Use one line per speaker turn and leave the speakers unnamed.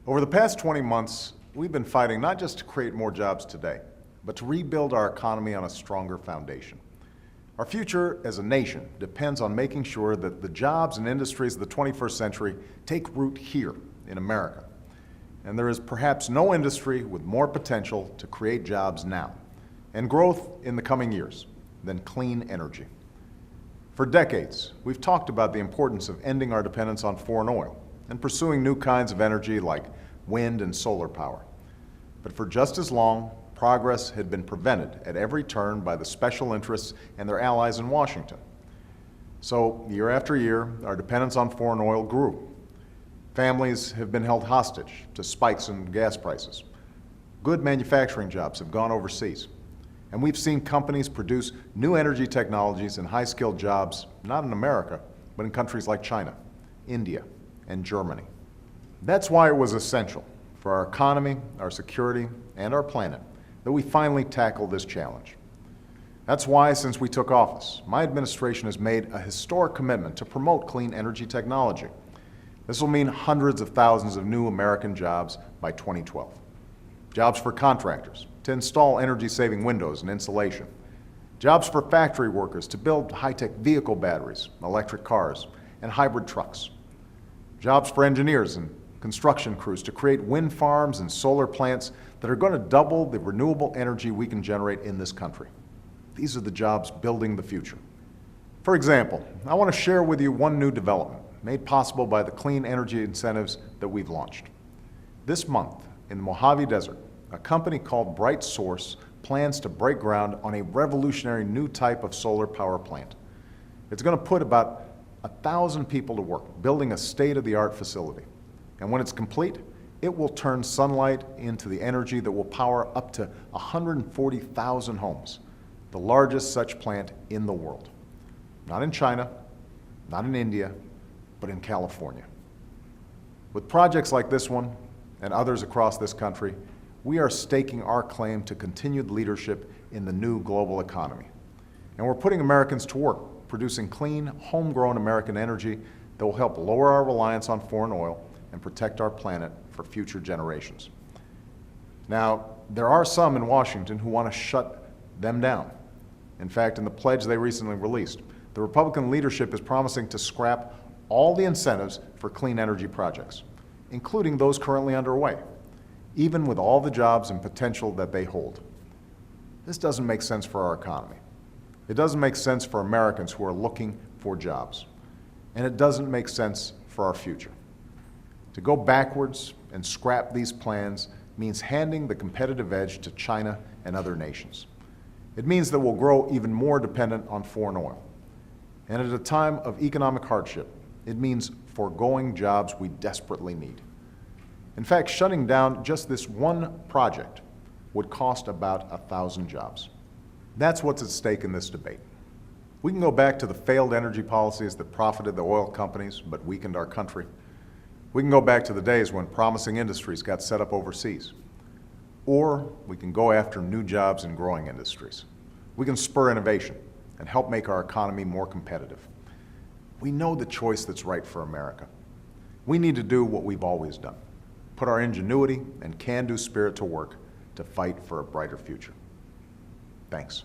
Over the past 20 months, we've been fighting not just to create more jobs today, but to rebuild our economy on a stronger foundation. Our future as a nation depends on making sure that the jobs and industries of the 21st century take root here in America. And there is perhaps no industry with more potential to create jobs now and growth in the coming years than clean energy. For decades, we've talked about the importance of ending our dependence on foreign oil and pursuing new kinds of energy like wind and solar power. But for just as long, progress had been prevented at every turn by the special interests and their allies in Washington. So, year after year, our dependence on foreign oil grew. Families have been held hostage to spikes in gas prices. Good manufacturing jobs have gone overseas. And we've seen companies produce new energy technologies and high-skilled jobs, not in America, but in countries like China, India, and Germany. That's why it was essential for our economy, our security, and our planet that we finally tackle this challenge. That's why, since we took office, my administration has made a historic commitment to promote clean energy technology. This will mean hundreds of thousands of new American jobs by 2012. Jobs for contractors to install energy-saving windows and insulation. Jobs for factory workers to build high-tech vehicle batteries, electric cars, and hybrid trucks. Jobs for engineers and construction crews to create wind farms and solar plants that are going to double the renewable energy we can generate in this country. These are the jobs building the future. For example, I want to share with you one new development made possible by the clean energy incentives that we've launched. This month, in the Mojave Desert, a company called Bright Source plans to break ground on a revolutionary new type of solar power plant. It's going to put about 1,000 people to work building a state-of-the-art facility. And when it's complete, it will turn sunlight into the energy that will power up to 140,000 homes, the largest such plant in the world. Not in China, not in India, but in California. With projects like this one and others across this country, we are staking our claim to continued leadership in the new global economy. And we're putting Americans to work, producing clean, homegrown American energy that will help lower our reliance on foreign oil and protect our planet for future generations. Now, there are some in Washington who want to shut them down. In fact, in the pledge they recently released, the Republican leadership is promising to scrap all the incentives for clean energy projects, including those currently underway, even with all the jobs and potential that they hold. This doesn't make sense for our economy. It doesn't make sense for Americans who are looking for jobs. And it doesn't make sense for our future. To go backwards and scrap these plans means handing the competitive edge to China and other nations. It means that we'll grow even more dependent on foreign oil. And at a time of economic hardship, it means foregoing jobs we desperately need. In fact, shutting down just this one project would cost about 1,000 jobs. That's what's at stake in this debate. We can go back to the failed energy policies that profited the oil companies but weakened our country. We can go back to the days when promising industries got set up overseas. Or we can go after new jobs in growing industries. We can spur innovation and help make our economy more competitive. We know the choice that's right for America. We need to do what we've always done. Put our ingenuity and can-do spirit to work to fight for a brighter future. Thanks.